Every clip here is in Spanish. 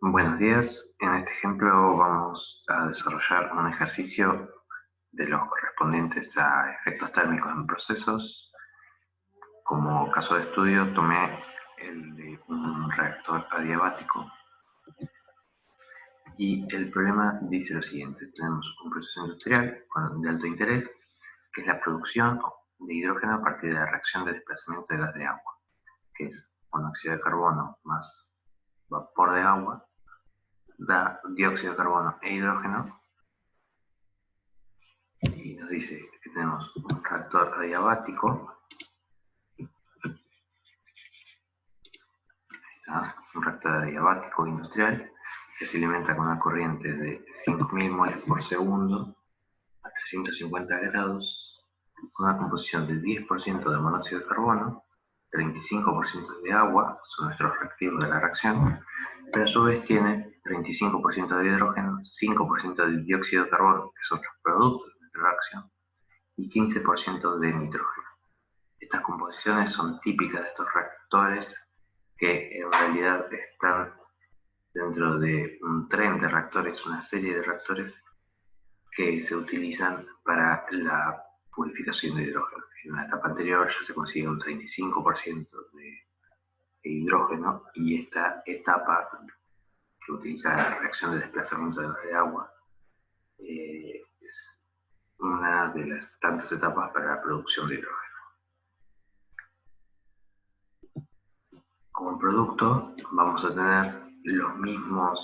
Buenos días. En este ejemplo vamos a desarrollar un ejercicio de los correspondientes a efectos térmicos en procesos. Como caso de estudio tomé el de un reactor adiabático y el problema dice lo siguiente. Tenemos un proceso industrial de alto interés que es la producción de hidrógeno a partir de la reacción de desplazamiento de gas de agua, que es monóxido de carbono más vapor de agua, da dióxido de carbono e hidrógeno. Y nos dice que tenemos un reactor adiabático, un reactor adiabático industrial que se alimenta con una corriente de 5.000 moles por segundo a 350 grados, con una composición del 10% de monóxido de carbono, 35% de agua, son nuestros reactivos de la reacción, pero a su vez tiene 35% de hidrógeno, 5% de dióxido de carbono, que son los productos de nuestra reacción, y 15% de nitrógeno. Estas composiciones son típicas de estos reactores que en realidad están dentro de un tren de reactores, una serie de reactores que se utilizan para la purificación de hidrógeno. En una etapa anterior ya se consigue un 35% de hidrógeno y esta etapa que utiliza la reacción de desplazamiento de agua es una de las tantas etapas para la producción de hidrógeno. Como producto vamos a tener los mismos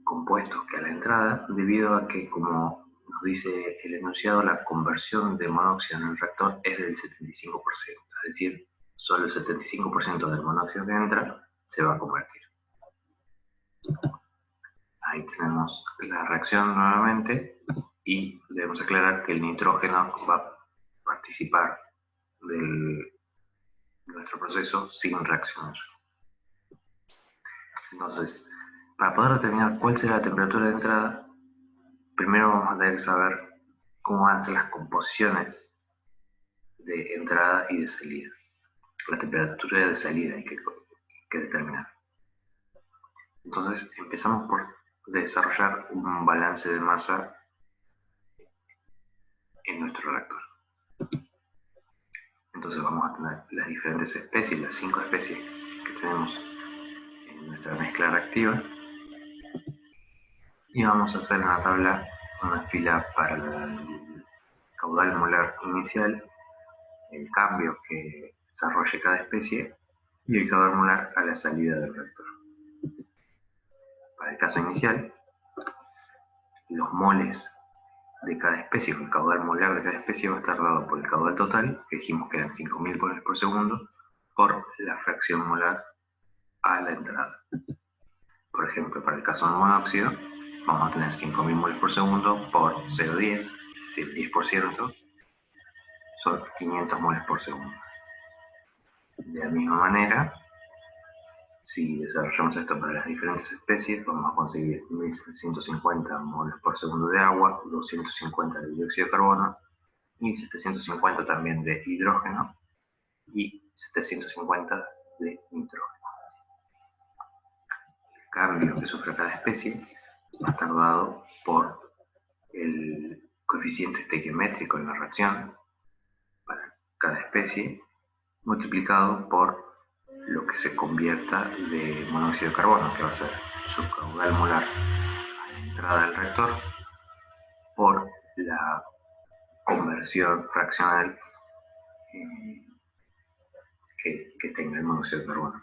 compuestos que a la entrada, debido a que, como nos dice el enunciado, la conversión de monóxido en el reactor es del 75%, es decir, solo el 75% del monóxido que entra se va a convertir. Ahí tenemos la reacción nuevamente y debemos aclarar que el nitrógeno va a participar de nuestro proceso sin reaccionar. Entonces, para poder determinar cuál será la temperatura de entrada, primero vamos a tener que saber cómo van a ser las composiciones de entrada y de salida. La temperatura de salida hay que determinar. Entonces, empezamos por desarrollar un balance de masa en nuestro reactor. Entonces vamos a tener las diferentes especies, las 5 especies que tenemos en nuestra mezcla reactiva, y vamos a hacer en la tabla una fila para el caudal molar inicial, el cambio que desarrolle cada especie y el caudal molar a la salida del reactor. Para el caso inicial, los moles de cada especie, el caudal molar de cada especie va a estar dado por el caudal total, que dijimos que eran 5.000 moles por segundo, por la fracción molar a la entrada. Por ejemplo, para el caso del monóxido, vamos a tener 5.000 moles por segundo por 0,10, es decir, 10%, son 500 moles por segundo. De la misma manera, si desarrollamos esto para las diferentes especies, vamos a conseguir 1.750 moles por segundo de agua, 250 de dióxido de carbono, 1.750 también de hidrógeno y 750 de nitrógeno. El cambio que sufre cada especie va a estar dado por el coeficiente estequiométrico en la reacción para cada especie, multiplicado por lo que se convierta de monóxido de carbono, que va a ser su caudal molar a la entrada del reactor, por la conversión fraccional que tenga el monóxido de carbono.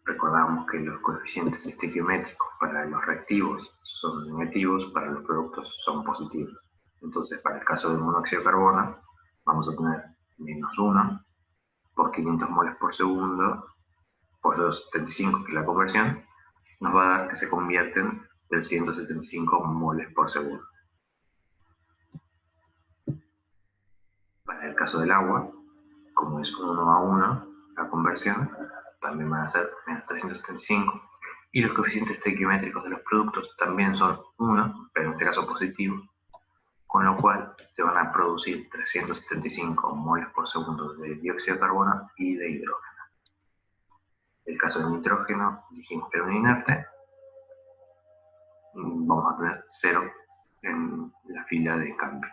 Recordamos que los coeficientes estequiométricos para los reactivos son negativos, para los productos son positivos. Entonces, para el caso del monóxido de carbono, vamos a tener menos 1 por 500 moles por segundo por 275, que es la conversión, nos va a dar que se convierten del 175 moles por segundo. Para el caso del agua, como es 1 a 1 la conversión, también van a ser menos 375, y los coeficientes estequiométricos de los productos también son 1, pero en este caso positivo, con lo cual se van a producir 375 moles por segundo de dióxido de carbono y de hidrógeno. caso del nitrógeno, dijimos que era un inerte, vamos a tener 0 en la fila de cambio.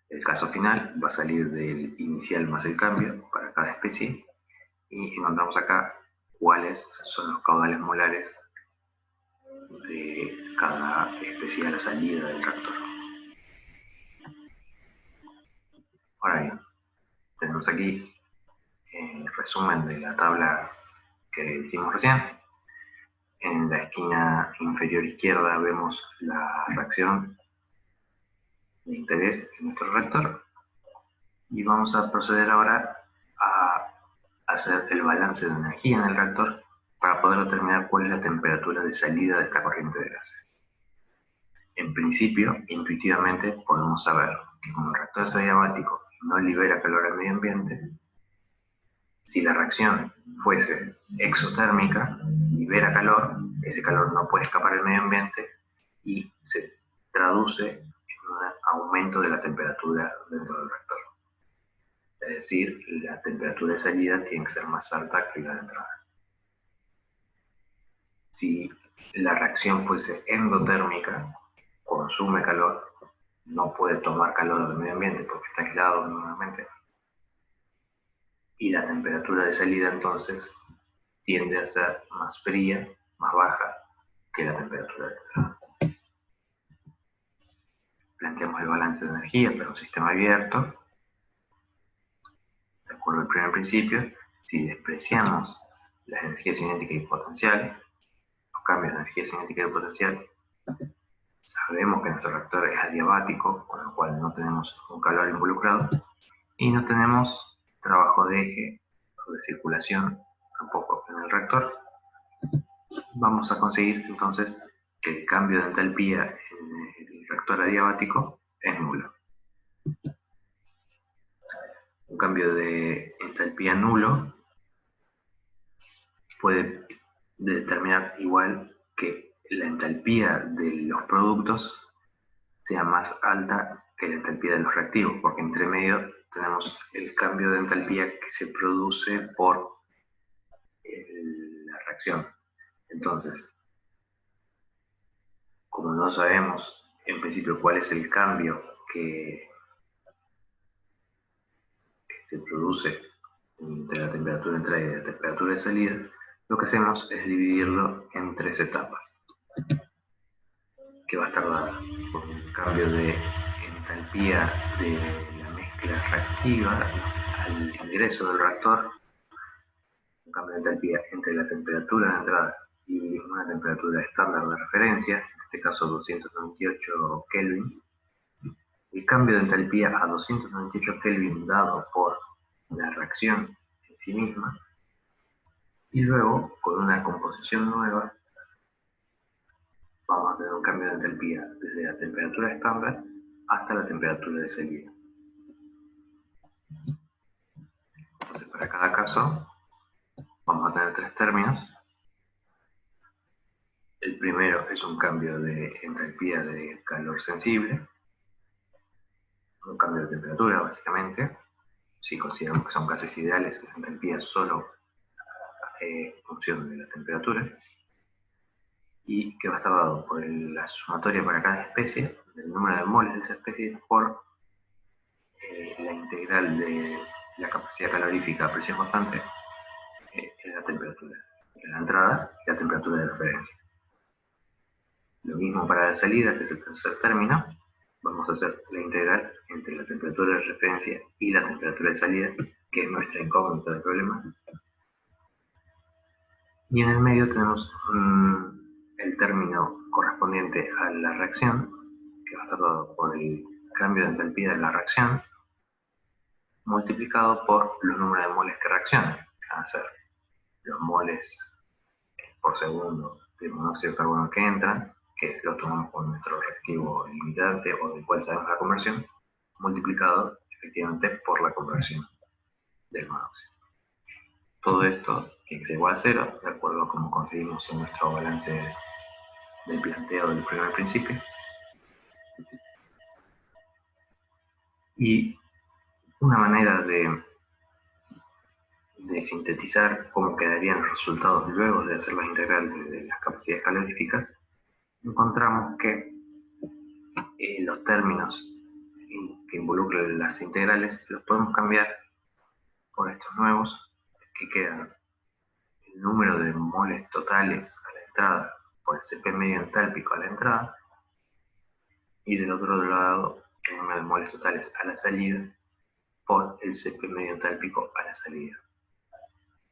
El caso final va a salir del inicial más el cambio para cada especie y encontramos acá cuáles son los caudales molares de cada especie a la salida del reactor. Ahora bien, tenemos aquí el resumen de la tabla que hicimos recién. En la esquina inferior izquierda vemos la reacción de interés en nuestro reactor y vamos a proceder ahora a hacer el balance de energía en el reactor para poder determinar cuál es la temperatura de salida de esta corriente de gases. En principio, intuitivamente podemos saber que como el reactor es adiabático y no libera calor al medio ambiente, si la reacción fuese exotérmica, libera calor, ese calor no puede escapar al medio ambiente y se traduce en un aumento de la temperatura dentro del reactor. Es decir, la temperatura de salida tiene que ser más alta que la de entrada. Si la reacción fuese endotérmica, consume calor, no puede tomar calor del medio ambiente porque está aislado normalmente, y la temperatura de salida entonces tiende a ser más fría, más baja que la temperatura de entrada. Planteamos el balance de energía para un sistema abierto. De acuerdo al primer principio, si despreciamos las energías cinéticas y potenciales, los cambios de energía cinética y potencial, sabemos que nuestro reactor es adiabático, con lo cual no tenemos un calor involucrado, y no tenemos trabajo de eje o de circulación tampoco en el reactor. Vamos a conseguir entonces que el cambio de entalpía en el reactor adiabático es nulo. Un cambio de entalpía nulo puede determinar igual que la entalpía de los productos sea más alta que la entalpía de los reactivos, porque entre medio tenemos el cambio de entalpía que se produce por la reacción. Entonces, como no sabemos en principio cuál es el cambio que se produce entre la temperatura de entrada y la temperatura de salida, lo que hacemos es dividirlo en 3 etapas, que va a estar dada por un cambio de entalpía de la mezcla reactiva al ingreso del reactor, un cambio de entalpía entre la temperatura de entrada y una temperatura estándar de referencia, en este caso 298 Kelvin, el cambio de entalpía a 298 Kelvin dado por la reacción en sí misma, y luego con una composición nueva vamos a tener un cambio de entalpía desde la temperatura estándar hasta la temperatura de salida. Entonces, para cada caso vamos a tener 3 términos. El primero es un cambio de entalpía de calor sensible, un cambio de temperatura básicamente. Si consideramos que son gases ideales, esa entalpía solo en función de la temperatura, y que va a estar dado por la sumatoria para cada especie, del número de moles de esa especie, por la integral de la capacidad calorífica a presión constante en la temperatura de la entrada y la temperatura de referencia. Lo mismo para la salida, que es el tercer término. Vamos a hacer la integral entre la temperatura de referencia y la temperatura de salida, que es nuestra incógnita del problema. Y en el medio tenemos el término correspondiente a la reacción, que va a estar dado por el cambio de entalpía de la reacción, multiplicado por los números de moles que reaccionan, que van a ser los moles por segundo de monóxido de carbono que entran, que lo tomamos con nuestro reactivo limitante o del cual sabemos la conversión, multiplicado efectivamente por la conversión del monóxido. Todo esto tiene que ser igual a 0, de acuerdo a cómo conseguimos en nuestro balance del planteo del primer principio. Y una manera de de sintetizar cómo quedarían los resultados luego de hacer las integrales de las capacidades caloríficas, encontramos que los términos que involucran las integrales los podemos cambiar por estos nuevos, que quedan el número de moles totales a la entrada por el CP medio entálpico a la entrada, y del otro lado el número de moles totales a la salida por el CP medio entálpico a la salida.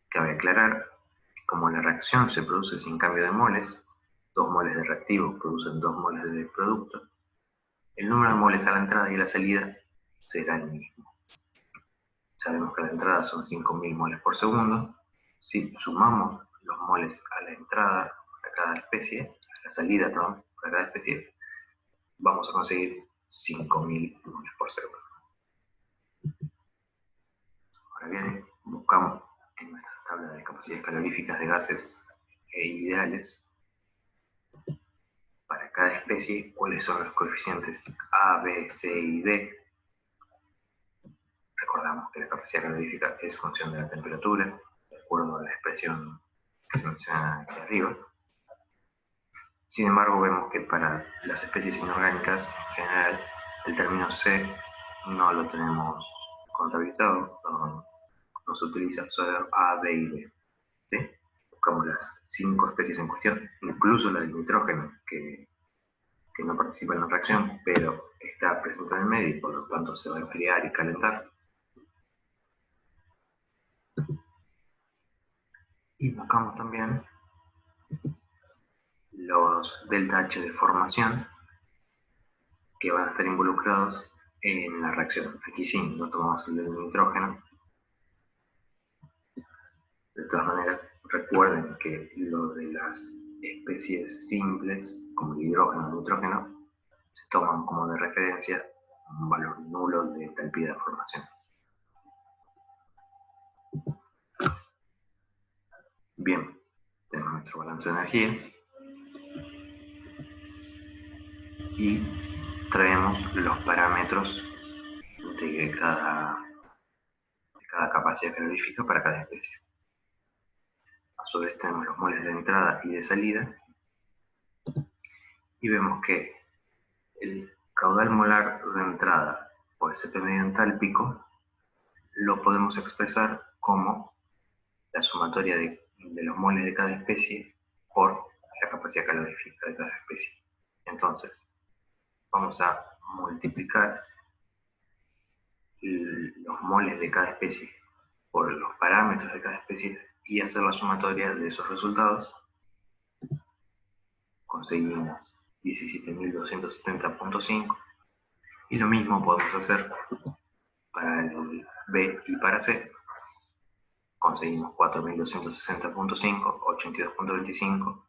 Cabe aclarar que como la reacción se produce sin cambio de moles, 2 moles de reactivo producen 2 moles de producto, el número de moles a la entrada y a la salida será el mismo. Sabemos que la entrada son 5.000 moles por segundo. Si sumamos los moles a la entrada para cada especie, a la salida, perdón, para cada especie, vamos a conseguir 5.000 moles por segundo. Ahora bien, buscamos en nuestra tabla de capacidades caloríficas de gases e ideales para cada especie cuáles son los coeficientes A, B, C y D. Recordamos que la capacidad calorífica es función de la temperatura, de acuerdo a la expresión que se menciona aquí arriba. Sin embargo, vemos que para las especies inorgánicas, en general, el término C no lo tenemos contabilizado, no se utiliza, solo A, B y D. ¿Sí? Buscamos las 5 especies en cuestión, incluso la del nitrógeno, que no participa en la reacción, pero está presente en el medio y por lo tanto se va a enfriar y calentar. Y buscamos también los delta H de formación que van a estar involucrados en la reacción. Aquí sí, no tomamos el del nitrógeno. De todas maneras, recuerden que lo de las especies simples, como el hidrógeno o el nitrógeno, se toman como de referencia un valor nulo de entalpía de formación. Bien, tenemos nuestro balance de energía y traemos los parámetros de cada capacidad calorífica para cada especie. A su vez tenemos los moles de entrada y de salida y vemos que el caudal molar de entrada por el CP medio entálpico lo podemos expresar como la sumatoria de los moles de cada especie por la capacidad calorífica de cada especie. Entonces, vamos a multiplicar los moles de cada especie por los parámetros de cada especie y hacer la sumatoria de esos resultados. Conseguimos 17.270.5 y lo mismo podemos hacer para el B y para C. Conseguimos 4.260.5, 82.25.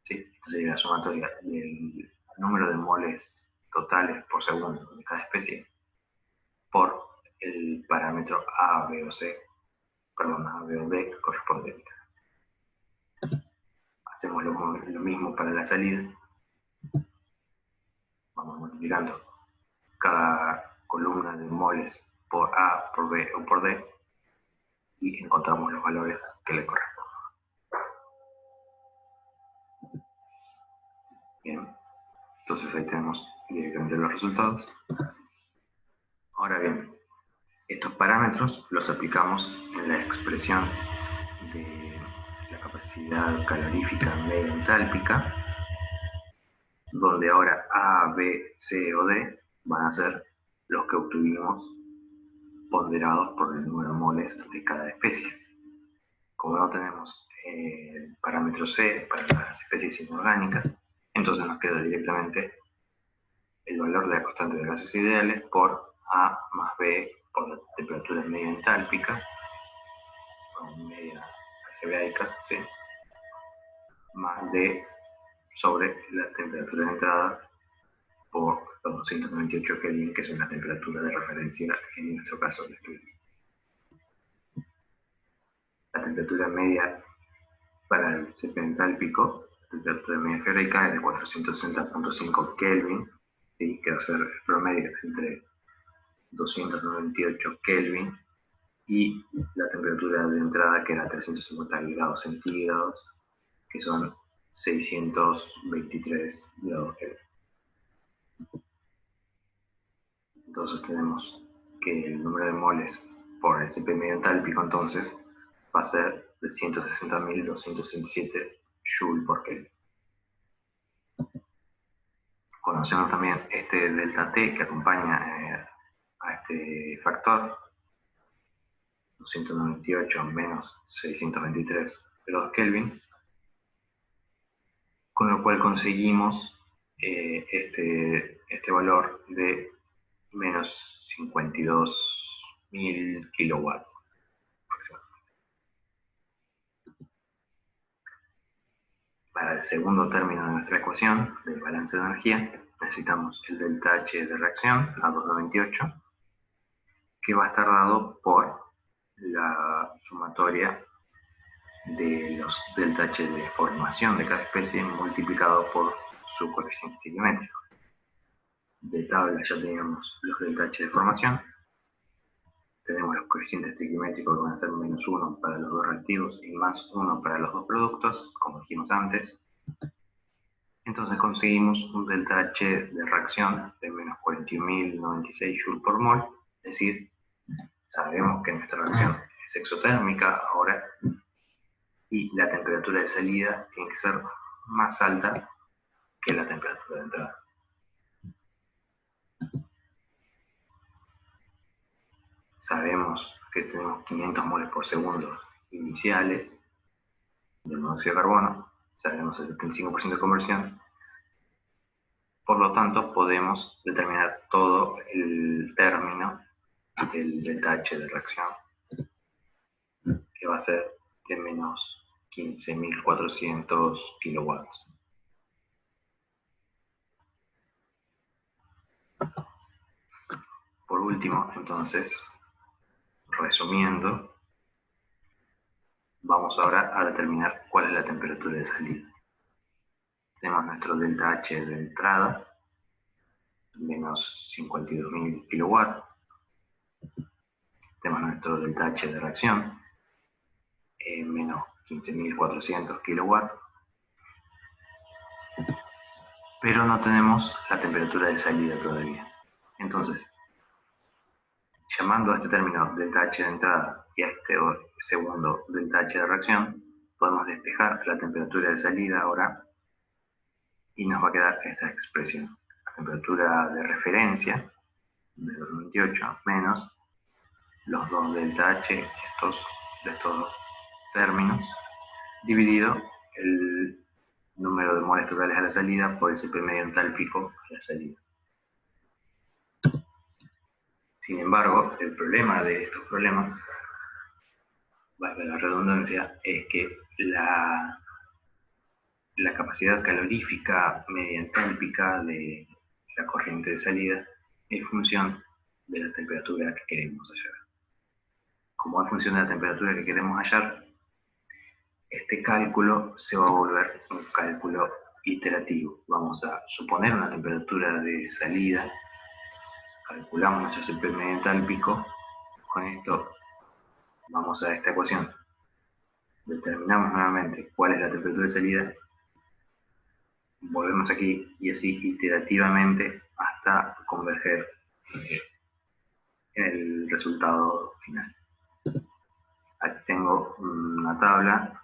¿Sí? Esta sería la sumatoria del número de moles totales por segundo de cada especie por el parámetro A, B o C, perdón, A, B o D correspondiente. Hacemos lo mismo para la salida. Vamos multiplicando cada columna de moles por A, por B o por D y encontramos los valores que le corresponden. Bien, entonces ahí tenemos directamente los resultados. Ahora bien, estos parámetros los aplicamos en la expresión de la capacidad calorífica media entálpica, donde ahora A, B, C o D van a ser los que obtuvimos ponderados por el número de moles de cada especie. Como no tenemos el parámetro C para las especies inorgánicas, entonces nos queda directamente el valor de la constante de gases ideales por A más B por la temperatura media entálpica, o media algebraica, ¿sí? Más D sobre la temperatura de entrada por los 298 Kelvin, que es la temperatura de referencia en nuestro caso del estudio. La temperatura media para el CP entálpico, la temperatura media algebraica es de 460.5 Kelvin, ¿sí? Que va a ser el promedio entre 298 Kelvin y la temperatura de entrada, que era 350 grados centígrados, que son 623 grados Kelvin. Entonces tenemos que el número de moles por el CP medio entálpico entonces va a ser de 160.267 Joule por Kelvin. Conocemos también este delta T que acompaña a este factor, 298 menos 623 grados Kelvin, con lo cual conseguimos este valor de menos 52.000 kilowatts. Para el segundo término de nuestra ecuación del balance de energía, necesitamos el delta H de reacción a 298, que va a estar dado por la sumatoria de los delta H de formación de cada especie multiplicado por su coeficiente estequiométrico. De tabla ya teníamos los delta H de formación, tenemos los coeficientes estequiométricos que van a ser menos 1 para los dos reactivos y más 1 para los dos productos, como dijimos antes. Entonces conseguimos un delta H de reacción de menos 41.096 Joule por mol, es decir, sabemos que nuestra reacción es exotérmica ahora y la temperatura de salida tiene que ser más alta que la temperatura de entrada. Sabemos que tenemos 500 moles por segundo iniciales de monóxido de carbono, sabemos el 75% de conversión, por lo tanto podemos determinar todo el término del delta H de reacción, que va a ser de menos 15.400 kilowatts. Por último, entonces, resumiendo, vamos ahora a determinar cuál es la temperatura de salida. Tenemos nuestro delta H de entrada, menos 52.000 kilowatts. Tenemos nuestro delta H de reacción, menos 15.400 kilowatts. Pero no tenemos la temperatura de salida todavía. Entonces, llamando a este término delta H de entrada y a este segundo delta H de reacción, podemos despejar la temperatura de salida ahora y nos va a quedar esta expresión. La temperatura de referencia de 298 menos los dos delta H de estos dos términos, dividido el número de moles totales a la salida por el CP medio entálpico a la salida. Sin embargo, el problema de estos problemas, valga la redundancia, es que la capacidad calorífica media entálpica de la corriente de salida es función de la temperatura que queremos hallar. Como es función de la temperatura que queremos hallar, este cálculo se va a volver un cálculo iterativo. Vamos a suponer una temperatura de salida, calculamos nuestro CP medio entálpico, con esto vamos a esta ecuación, determinamos nuevamente cuál es la temperatura de salida, volvemos aquí y así iterativamente hasta converger en el resultado final. Aquí tengo una tabla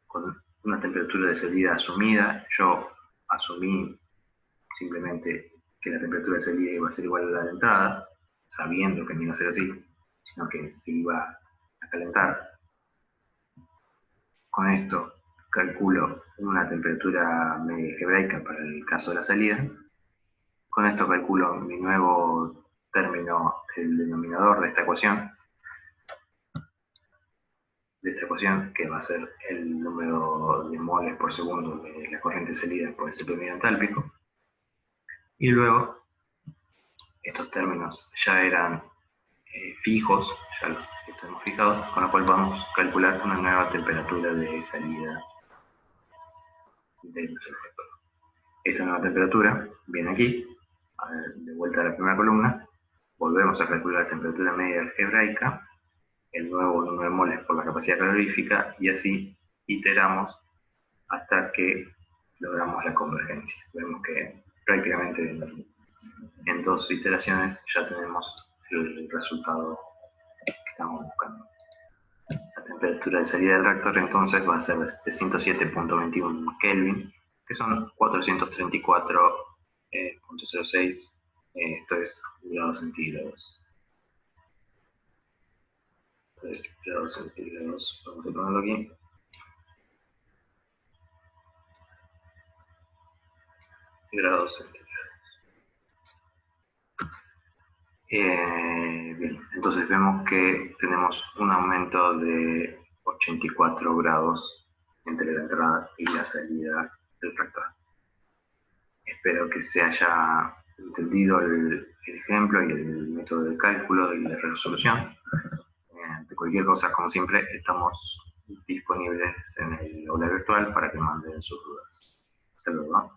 con una temperatura de salida asumida. Yo asumí simplemente que la temperatura de salida iba a ser igual a la de entrada, sabiendo que no iba a ser así, sino que se iba a calentar. Con esto calculo una temperatura media algebraica para el caso de la salida. Con esto calculo mi nuevo término, el denominador de esta ecuación, que va a ser el número de moles por segundo de la corriente de salida por el CP medio entálpico. Y luego, estos términos ya eran fijos, ya los tenemos fijados, con lo cual vamos a calcular una nueva temperatura de salida de nuestro reactor. Esta nueva temperatura viene aquí, de vuelta a la primera columna, volvemos a calcular la temperatura media algebraica, el nuevo número de moles por la capacidad calorífica, y así iteramos hasta que logramos la convergencia. Vemos que prácticamente en 2 iteraciones ya tenemos el resultado que estamos buscando. La temperatura de salida del reactor entonces va a ser de 707.21 Kelvin, que son 434.06, esto es grados centígrados. Entonces, grados centígrados, vamos a ponerlo aquí. Grados centígrados. Bien, entonces vemos que tenemos un aumento de 84 grados entre la entrada y la salida del reactor. Espero que se haya entendido el ejemplo y el método de cálculo y de resolución. De cualquier cosa, como siempre, estamos disponibles en el aula virtual para que manden sus dudas. Hasta luego.